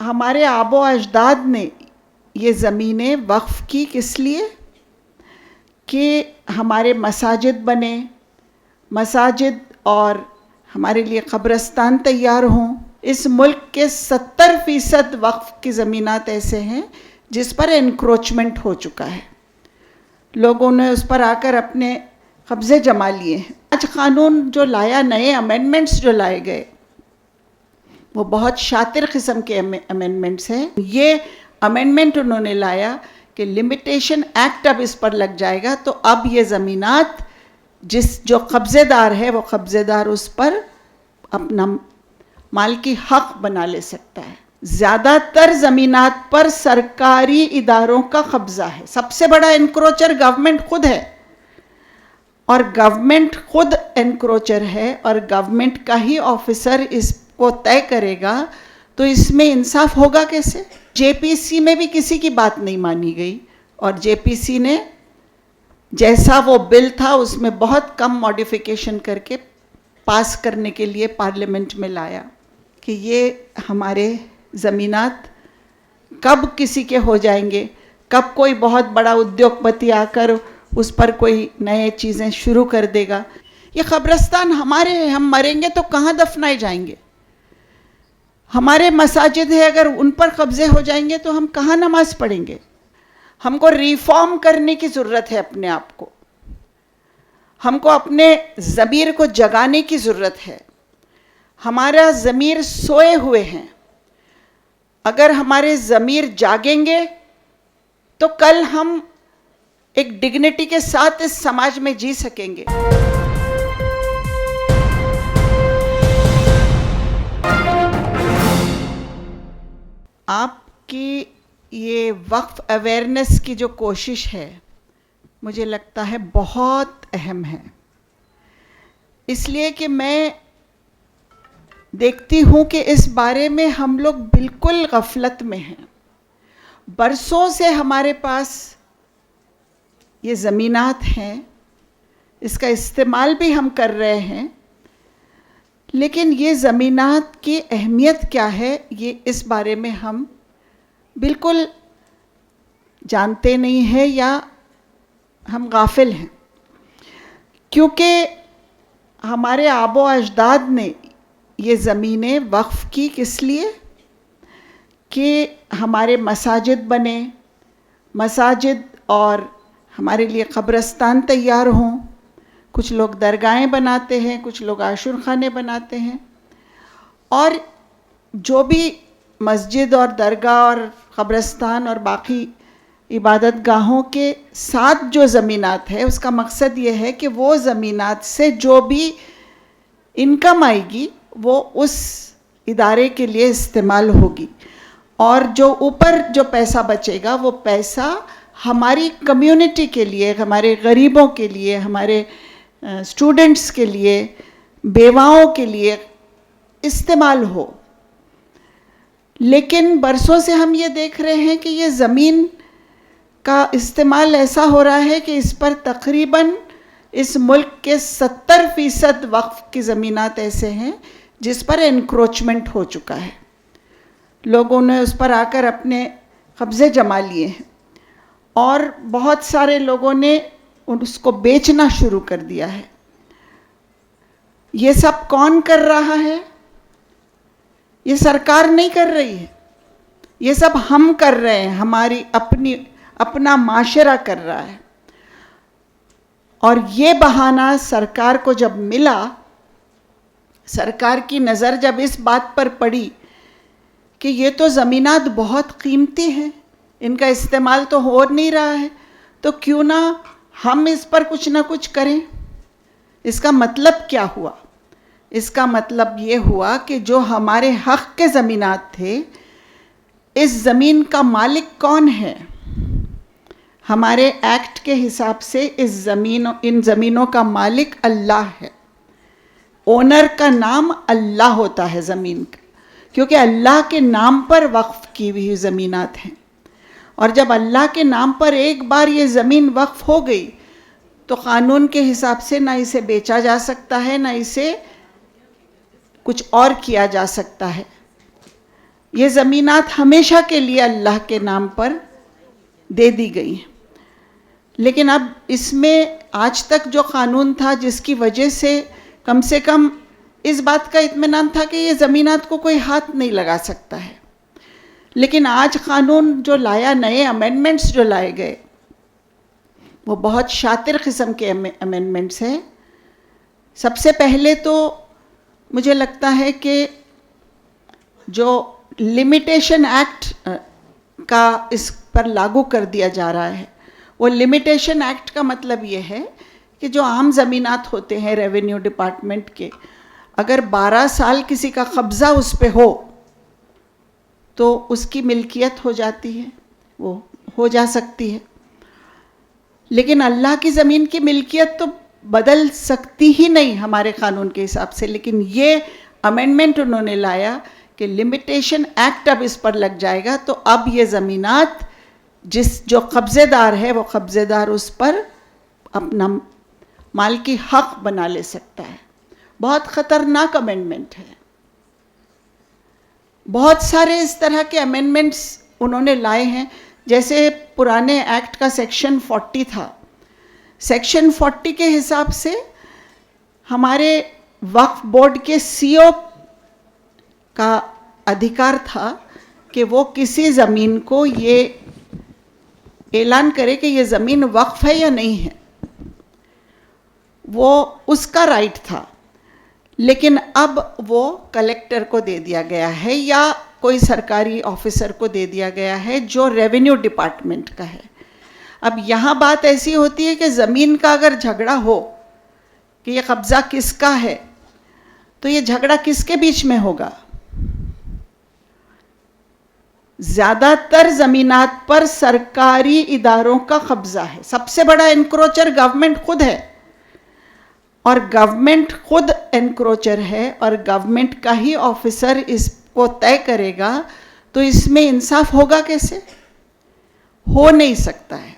हमारे आबो अजदाद ने ये ज़मीनें वक्फ़ की किस लिए कि हमारे मसाजिद बने, मसाजिद और हमारे लिए क़ब्रस्तान तैयार हों। इस मुल्क के 70% वक्फ़ की ज़मीनात ऐसे हैं जिस पर एनक्रोचमेंट हो चुका है, लोगों ने उस पर आकर अपने कब्ज़े जमा लिए हैं। आज क़ानून जो लाया, नए अमेंडमेंट्स जो लाए गए, वो बहुत शातिर किस्म के अमेंडमेंट्स हैं। ये अमेंडमेंट उन्होंने लाया कि लिमिटेशन एक्ट अब इस पर लग जाएगा, तो अब ये ज़मीनात जो कब्ज़ेदार है वो कब्ज़ेदार उस पर अपना मालकी हक़ बना ले सकता है। ज़्यादातर ज़मीनात पर सरकारी इदारों का कब्ज़ा है। सबसे बड़ा एनक्रोचर गवर्नमेंट खुद है, और गवर्नमेंट खुद एनक्रोचर है, और गवर्नमेंट का ही ऑफिसर इसको तय करेगा, तो इसमें इंसाफ होगा कैसे? जेपीसी में भी किसी की बात नहीं मानी गई, और जेपीसी ने जैसा वो बिल था उसमें बहुत कम मॉडिफिकेशन करके पास करने के लिए पार्लियामेंट में लाया कि ये हमारे ज़मीनात कब किसी के हो जाएंगे, कब कोई बहुत बड़ा उद्योगपति आकर उस पर कोई नए चीज़ें शुरू कर देगा। ये कब्रस्तान हमारे हैं, हम मरेंगे तो कहाँ दफनाए जाएंगे? हमारे मसाजिद है, अगर उन पर कब्ज़े हो जाएंगे तो हम कहाँ नमाज पढ़ेंगे? हमको रिफॉर्म करने की ज़रूरत है अपने आप को, हमको अपने ज़मीर को जगाने की ज़रूरत है। हमारा ज़मीर सोए हुए हैं, अगर हमारे ज़मीर जागेंगे तो कल हम एक डिग्निटी के साथ इस समाज में जी सकेंगे। आपकी ये वक्फ अवेयरनेस की जो कोशिश है, मुझे लगता है बहुत अहम है, इसलिए कि मैं देखती हूँ कि इस बारे में हम लोग बिल्कुल गफलत में हैं। बरसों से हमारे पास ये ज़मीनात हैं, इसका इस्तेमाल भी हम कर रहे हैं, लेकिन ये ज़मीनात की अहमियत क्या है ये इस बारे में हम बिल्कुल जानते नहीं हैं, या हम गाफिल हैं। क्योंकि हमारे आबो अजदाद ने ये ज़मीनें वक्फ़ की किस लिए कि हमारे मसाजिद बने, मसाजिद और हमारे लिए क़ब्रस्तान तैयार हों। कुछ लोग दरगाहें बनाते हैं, कुछ लोग आशुर खाने बनाते हैं, और जो भी मस्जिद और दरगाह और क़ब्रस्तान और बाकी इबादत गाहों के साथ जो ज़मीनात है, उसका मकसद ये है कि वो ज़मीनात से जो भी इनकम आएगी वो उस इदारे के लिए इस्तेमाल होगी, और जो ऊपर जो पैसा बचेगा वो पैसा हमारी कम्युनिटी के लिए, हमारे गरीबों के लिए, हमारे स्टूडेंट्स के लिए, बेवाओं के लिए इस्तेमाल हो। लेकिन बरसों से हम ये देख रहे हैं कि ये ज़मीन का इस्तेमाल ऐसा हो रहा है कि इस पर तकरीबन इस मुल्क के 70% वक्फ़ की ज़मीनात ऐसे हैं जिस पर एनक्रोचमेंट हो चुका है, लोगों ने उस पर आकर अपने कब्ज़े जमा लिए हैं, और बहुत सारे लोगों ने उसको बेचना शुरू कर दिया है। ये सब कौन कर रहा है? ये सरकार नहीं कर रही है, ये सब हम कर रहे हैं, हमारी अपना माशरा कर रहा है। और ये बहाना सरकार को जब मिला, सरकार की नज़र जब इस बात पर पड़ी कि ये तो ज़मीनात बहुत कीमती हैं, इनका इस्तेमाल तो हो नहीं रहा है, तो क्यों ना हम इस पर कुछ ना कुछ करें। इसका मतलब क्या हुआ? इसका मतलब ये हुआ कि जो हमारे हक़ के ज़मीनात थे, इस ज़मीन का मालिक कौन है? हमारे एक्ट के हिसाब से इन ज़मीनों का मालिक अल्लाह है। ओनर का नाम अल्लाह होता है ज़मीन का, क्योंकि अल्लाह के नाम पर वक्फ़ की हुई ज़मीनात हैं। और जब अल्लाह के नाम पर एक बार ये ज़मीन वक्फ़ हो गई तो क़ानून के हिसाब से ना इसे बेचा जा सकता है, ना इसे कुछ और किया जा सकता है। ये ज़मीनात हमेशा के लिए अल्लाह के नाम पर दे दी गई हैं। लेकिन अब इसमें आज तक जो क़ानून था जिसकी वजह से कम इस बात का इत्मीनान था कि ये ज़मीनात को कोई हाथ नहीं लगा सकता है, लेकिन आज क़ानून जो लाया, नए अमेंडमेंट्स जो लाए गए, वो बहुत शातिर किस्म के अमेंडमेंट्स हैं। सबसे पहले तो मुझे लगता है कि जो लिमिटेशन एक्ट का इस पर लागू कर दिया जा रहा है, वो लिमिटेशन एक्ट का मतलब ये है कि जो आम ज़मीनात होते हैं रेवेन्यू डिपार्टमेंट के, अगर 12 साल किसी का कब्ज़ा उस पे हो तो उसकी मिल्कियत हो जाती है, वो हो जा सकती है। लेकिन अल्लाह की ज़मीन की मिल्कियत तो बदल सकती ही नहीं हमारे क़ानून के हिसाब से। लेकिन ये अमेंडमेंट उन्होंने लाया कि लिमिटेशन एक्ट अब इस पर लग जाएगा, तो अब ये ज़मीनात जो कब्ज़ेदार है वो कब्ज़ेदार उस पर अपना माल की हक़ बना ले सकता है। बहुत ख़तरनाक अमेंडमेंट है। बहुत सारे इस तरह के अमेंडमेंट्स उन्होंने लाए हैं। जैसे पुराने एक्ट का सेक्शन 40 था, सेक्शन 40 के हिसाब से हमारे वक्फ बोर्ड के सीईओ का अधिकार था कि वो किसी ज़मीन को ये ऐलान करे कि ये ज़मीन वक्फ है या नहीं है, वो उसका राइट था। लेकिन अब वो कलेक्टर को दे दिया गया है या कोई सरकारी ऑफिसर को दे दिया गया है जो रेवेन्यू डिपार्टमेंट का है। अब यहाँ बात ऐसी होती है कि ज़मीन का अगर झगड़ा हो कि ये कब्ज़ा किसका है, तो ये झगड़ा किसके बीच में होगा? ज़्यादातर ज़मीनात पर सरकारी इदारों का कब्ज़ा है। सबसे बड़ा एनक्रोचर गवर्नमेंट खुद है, और गवर्नमेंट खुद एनक्रोचर है, और गवर्नमेंट का ही ऑफिसर इसको तय करेगा, तो इसमें इंसाफ होगा कैसे? हो नहीं सकता है।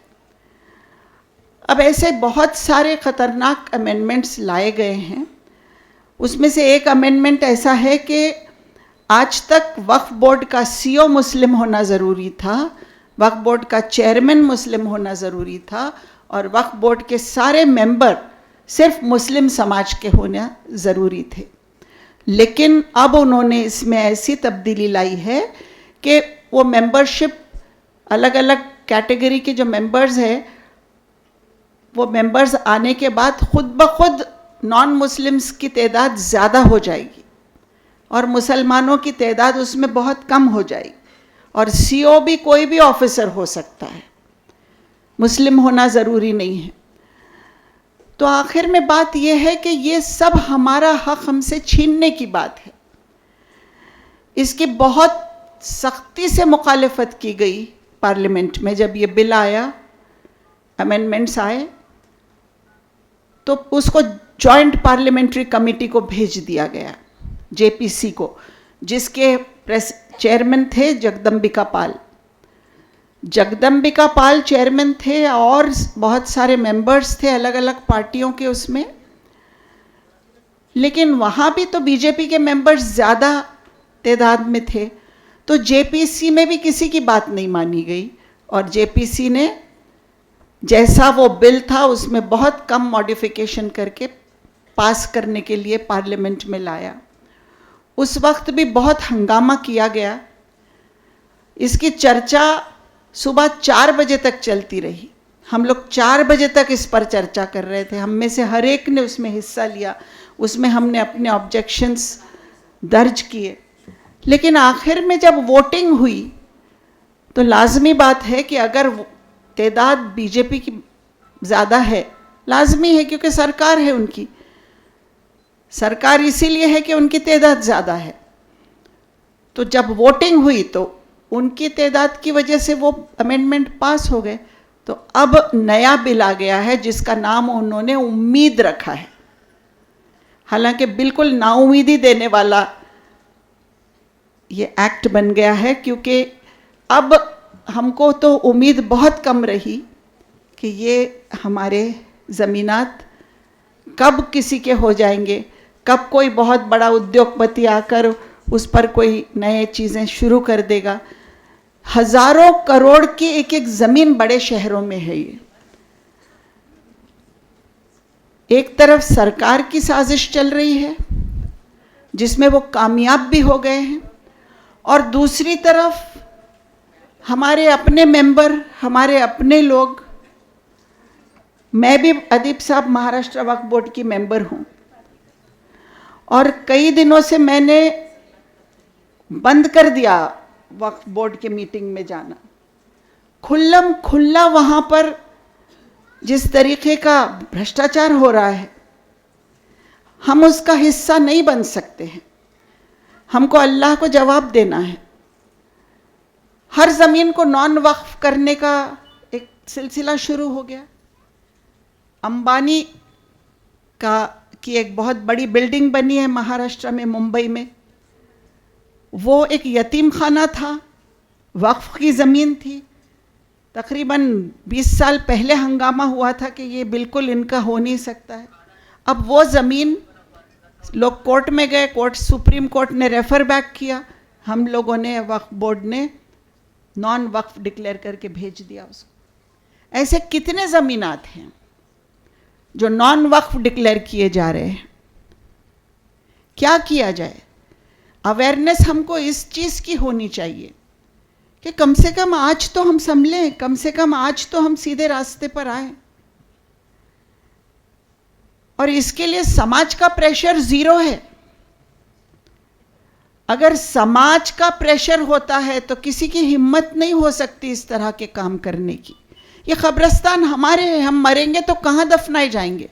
अब ऐसे बहुत सारे ख़तरनाक अमेंडमेंट्स लाए गए हैं। उसमें से एक अमेंडमेंट ऐसा है कि आज तक वक्फ बोर्ड का सीईओ मुस्लिम होना ज़रूरी था, वक्फ बोर्ड का चेयरमैन मुस्लिम होना ज़रूरी था, और वक्फ बोर्ड के सारे मेंबर सिर्फ मुस्लिम समाज के होना ज़रूरी थे। लेकिन अब उन्होंने इसमें ऐसी तब्दीली लाई है कि वो मेंबरशिप, अलग अलग कैटेगरी के जो मेंबर्स हैं, वो मेंबर्स आने के बाद खुद ब खुद नॉन मुस्लिम्स की तादाद ज़्यादा हो जाएगी और मुसलमानों की तादाद उसमें बहुत कम हो जाएगी। और सीईओ भी कोई भी ऑफिसर हो सकता है, मुस्लिम होना ज़रूरी नहीं है। तो आखिर में बात यह है कि ये सब हमारा हक़ हमसे छीनने की बात है। इसकी बहुत सख्ती से मुखालफत की गई पार्लियामेंट में। जब ये बिल आया, अमेंडमेंट्स आए, तो उसको जॉइंट पार्लियामेंट्री कमेटी को भेज दिया गया, जेपीसी को, जिसके चेयरमैन थे जगदम्बिका पाल। जगदम्बिका पाल चेयरमैन थे और बहुत सारे मेंबर्स थे अलग अलग पार्टियों के उसमें। लेकिन वहाँ भी तो बीजेपी के मेंबर्स ज़्यादा तादाद में थे, तो जेपीसी में भी किसी की बात नहीं मानी गई, और जेपीसी ने जैसा वो बिल था उसमें बहुत कम मॉडिफिकेशन करके पास करने के लिए पार्लियामेंट में लाया। उस वक्त भी बहुत हंगामा किया गया। इसकी चर्चा सुबह 4 बजे तक चलती रही। हम लोग 4 बजे तक इस पर चर्चा कर रहे थे। हम में से हर एक ने उसमें हिस्सा लिया, उसमें हमने अपने ऑब्जेक्शंस दर्ज किए। लेकिन आखिर में जब वोटिंग हुई तो लाजमी बात है कि अगर तादाद बीजेपी की ज़्यादा है, लाजमी है क्योंकि सरकार है उनकी, सरकार इसीलिए है कि उनकी तादाद ज़्यादा है। तो जब वोटिंग हुई तो उनकी तादाद की वजह से वो अमेंडमेंट पास हो गए। तो अब नया बिल आ गया है जिसका नाम उन्होंने उम्मीद रखा है। हालांकि बिल्कुल नाउम्मीदी देने वाला ये एक्ट बन गया है, क्योंकि अब हमको तो उम्मीद बहुत कम रही कि ये हमारे ज़मीनात कब किसी के हो जाएंगे, कब कोई बहुत बड़ा उद्योगपति आकर उस पर कोई नए चीज़ें शुरू कर देगा। हजारों करोड़ की एक एक ज़मीन बड़े शहरों में है ये। एक तरफ सरकार की साजिश चल रही है जिसमें वो कामयाब भी हो गए हैं, और दूसरी तरफ हमारे अपने मेंबर, हमारे अपने लोग। मैं भी अदीब साहब महाराष्ट्र वक्फ बोर्ड की मेंबर हूँ, और कई दिनों से मैंने बंद कर दिया वक्फ बोर्ड के मीटिंग में जाना। खुल्लम खुल्ला वहाँ पर जिस तरीके का भ्रष्टाचार हो रहा है, हम उसका हिस्सा नहीं बन सकते हैं। हमको अल्लाह को जवाब देना है। हर ज़मीन को नॉन वक्फ करने का एक सिलसिला शुरू हो गया। अंबानी की एक बहुत बड़ी बिल्डिंग बनी है महाराष्ट्र में, मुंबई में। वो एक यतीम खाना था, वक्फ की ज़मीन थी। तकरीबन 20 साल पहले हंगामा हुआ था कि ये बिल्कुल इनका हो नहीं सकता है। अब वो ज़मीन, लोग कोर्ट में गए, सुप्रीम कोर्ट ने रेफर बैक किया, हम लोगों ने, वक्फ बोर्ड ने नॉन वक्फ डिक्लेयर करके भेज दिया उसको। ऐसे कितने ज़मीनात हैं जो नॉन वक्फ डिक्लेयर किए जा रहे हैं। क्या किया जाए? अवेयरनेस हमको इस चीज़ की होनी चाहिए कि कम से कम आज तो हम संभलें, कम से कम आज तो हम सीधे रास्ते पर आए। और इसके लिए समाज का प्रेशर ज़ीरो है। अगर समाज का प्रेशर होता है तो किसी की हिम्मत नहीं हो सकती इस तरह के काम करने की। ये कब्रिस्तान हमारे हैं, हम मरेंगे तो कहाँ दफनाए जाएंगे?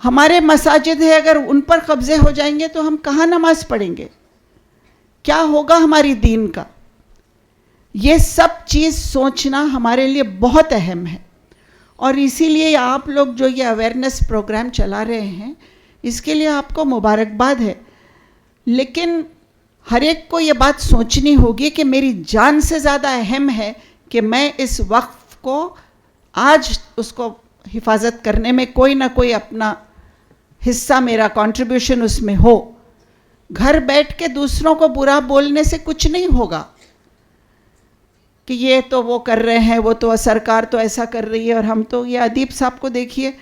हमारे मसाजिद है, अगर उन पर कब्जे हो जाएंगे तो हम कहाँ नमाज पढ़ेंगे? क्या होगा हमारी दीन का? ये सब चीज़ सोचना हमारे लिए बहुत अहम है। और इसीलिए आप लोग जो ये अवेयरनेस प्रोग्राम चला रहे हैं, इसके लिए आपको मुबारकबाद है। लेकिन हर एक को ये बात सोचनी होगी कि मेरी जान से ज़्यादा अहम है कि मैं इस वक्फ को आज उसको हिफाजत करने में कोई ना कोई अपना हिस्सा, मेरा कंट्रीब्यूशन उसमें हो। घर बैठ के दूसरों को बुरा बोलने से कुछ नहीं होगा कि ये तो वो कर रहे हैं, वो तो सरकार तो ऐसा कर रही है और हम तो। ये अदीब साहब को देखिए,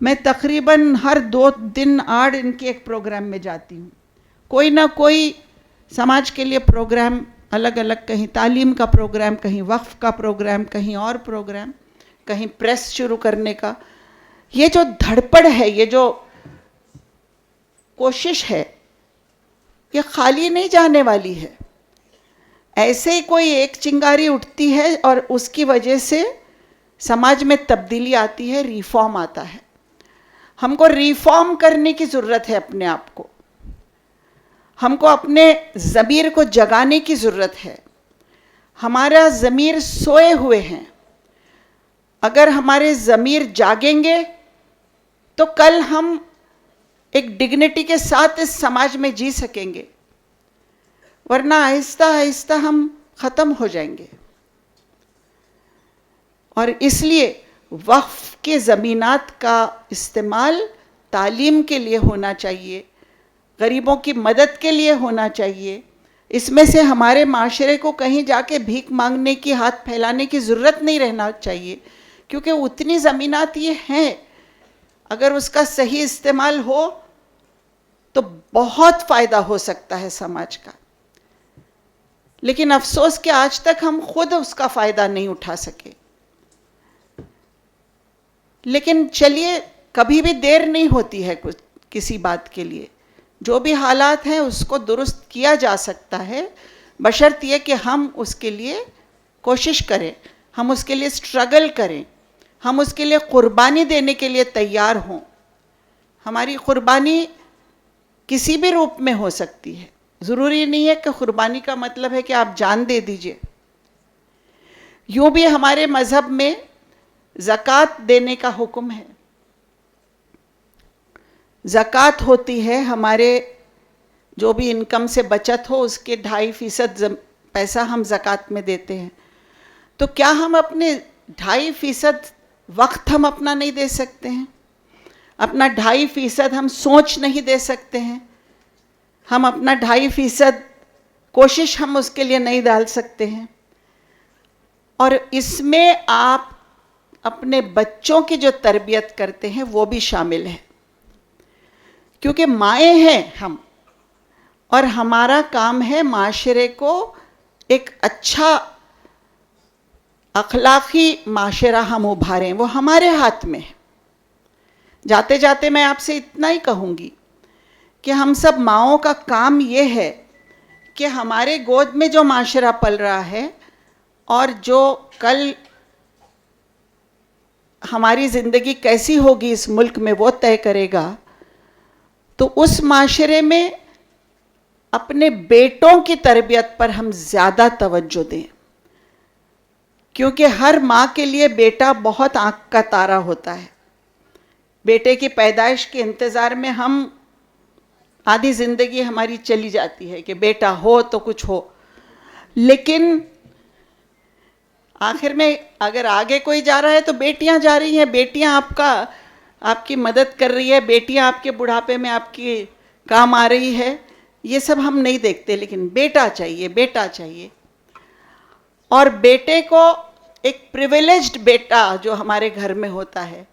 मैं तकरीबन हर 2 दिन 8 इनके एक प्रोग्राम में जाती हूँ। कोई ना कोई समाज के लिए प्रोग्राम अलग अलग, कहीं तालीम का प्रोग्राम, कहीं वक्फ का प्रोग्राम, कहीं और प्रोग्राम, कहीं प्रेस शुरू करने का। ये जो धड़पड़ है, ये जो कोशिश है, ये खाली नहीं जाने वाली है। ऐसे ही कोई एक चिंगारी उठती है और उसकी वजह से समाज में तब्दीली आती है, रिफॉर्म आता है। हमको रिफॉर्म करने की ज़रूरत है अपने आप को। हमको अपने ज़मीर को जगाने की ज़रूरत है। हमारा ज़मीर सोए हुए हैं। अगर हमारे ज़मीर जागेंगे तो कल हम एक डिग्निटी के साथ इस समाज में जी सकेंगे, वरना आहिस्ता आहिस्ता हम ख़त्म हो जाएंगे। और इसलिए वक्फ के ज़मीनात का इस्तेमाल तालीम के लिए होना चाहिए, गरीबों की मदद के लिए होना चाहिए। इसमें से हमारे माशरे को कहीं जाके भीख मांगने की, हाथ फैलाने की ज़रूरत नहीं रहना चाहिए, क्योंकि उतनी ज़मीनात ये हैं, अगर उसका सही इस्तेमाल हो तो बहुत फ़ायदा हो सकता है समाज का। लेकिन अफसोस कि आज तक हम खुद उसका फ़ायदा नहीं उठा सके। लेकिन चलिए, कभी भी देर नहीं होती है कुछ किसी बात के लिए। जो भी हालात हैं उसको दुरुस्त किया जा सकता है, बशर्त ये कि हम उसके लिए कोशिश करें, हम उसके लिए स्ट्रगल करें, हम उसके लिए क़ुरबानी देने के लिए तैयार हों। हमारी क़ुरबानी किसी भी रूप में हो सकती है। ज़रूरी नहीं है कि क़ुरबानी का मतलब है कि आप जान दे दीजिए। यूँ भी हमारे मज़हब में ज़कात देने का हुक्म है। ज़कात होती है हमारे जो भी इनकम से बचत हो उसके 2.5% पैसा हम ज़कात में देते हैं। तो क्या हम अपने 2.5% वक्त हम अपना नहीं दे सकते हैं? अपना 2.5% हम सोच नहीं दे सकते हैं? हम अपना 2.5% कोशिश हम उसके लिए नहीं डाल सकते हैं। और इसमें आप अपने बच्चों की जो तरबियत करते हैं वो भी शामिल है, क्योंकि माएँ हैं हम, और हमारा काम है माशरे को एक अच्छा अखलाकी माशरा हम उभारें, वो हमारे हाथ में है। जाते जाते मैं आपसे इतना ही कहूँगी कि हम सब माँओं का काम ये है कि हमारे गोद में जो माशरा पल रहा है और जो कल हमारी ज़िंदगी कैसी होगी इस मुल्क में वो तय करेगा, तो उस माशरे में अपने बेटों की तरबियत पर हम ज़्यादा तवज्जो दें, क्योंकि हर माँ के लिए बेटा बहुत आँख का तारा होता है। बेटे की पैदाइश के इंतज़ार में हम आधी ज़िंदगी हमारी चली जाती है कि बेटा हो तो कुछ हो, लेकिन आखिर में अगर आगे कोई जा रहा है तो बेटियां जा रही हैं, बेटियां आपकी मदद कर रही है, बेटियां आपके बुढ़ापे में आपकी काम आ रही है, ये सब हम नहीं देखते, लेकिन बेटा चाहिए, बेटा चाहिए। और बेटे को एक प्रिविलेज्ड बेटा जो हमारे घर में होता है,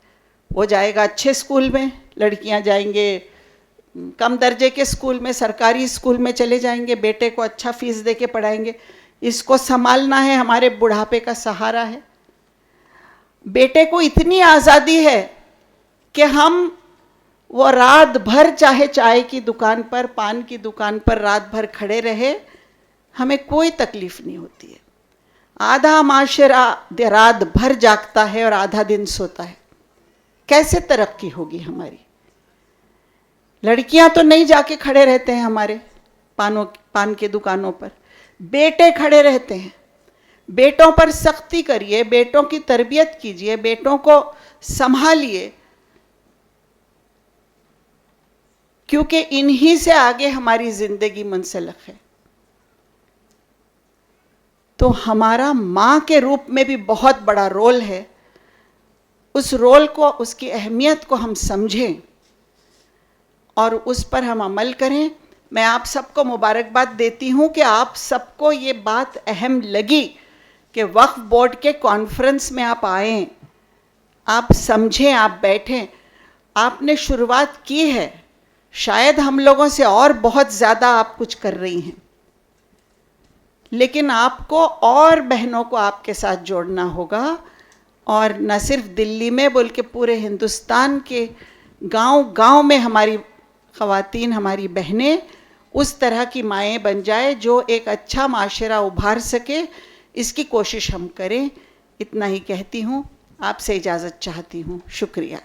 वो जाएगा अच्छे स्कूल में, लड़कियां जाएंगे कम दर्जे के स्कूल में, सरकारी स्कूल में चले जाएंगे, बेटे को अच्छा फीस दे के पढ़ाएंगे, इसको संभालना है, हमारे बुढ़ापे का सहारा है। बेटे को इतनी आज़ादी है कि हम वो रात भर चाहे चाय की दुकान पर, पान की दुकान पर रात भर खड़े रहे, हमें कोई तकलीफ नहीं होती है। आधा माशरा रात भर जागता है और आधा दिन सोता है, कैसे तरक्की होगी हमारी? लड़कियां तो नहीं जाके खड़े रहते हैं हमारे पान की दुकानों पर, बेटे खड़े रहते हैं। बेटों पर सख्ती करिए, बेटों की तरबियत कीजिए, बेटों को संभालिए, क्योंकि इन्हीं से आगे हमारी जिंदगी मुंसलक है। तो हमारा माँ के रूप में भी बहुत बड़ा रोल है। उस रोल को, उसकी अहमियत को हम समझें और उस पर हम अमल करें। मैं आप सबको मुबारकबाद देती हूँ कि आप सबको ये बात अहम लगी कि वक्फ बोर्ड के कॉन्फ्रेंस में आप आएँ, आप समझें, आप बैठें। आपने शुरुआत की है, शायद हम लोगों से और बहुत ज़्यादा आप कुछ कर रही हैं, लेकिन आपको और बहनों को आपके साथ जोड़ना होगा, और न सिर्फ दिल्ली में बल्कि पूरे हिंदुस्तान के गांव-गांव में हमारी ख़वातीन, हमारी बहनें उस तरह की माएँ बन जाए जो एक अच्छा माशरा उभार सके। इसकी कोशिश हम करें। इतना ही कहती हूँ, आपसे इजाज़त चाहती हूँ। शुक्रिया।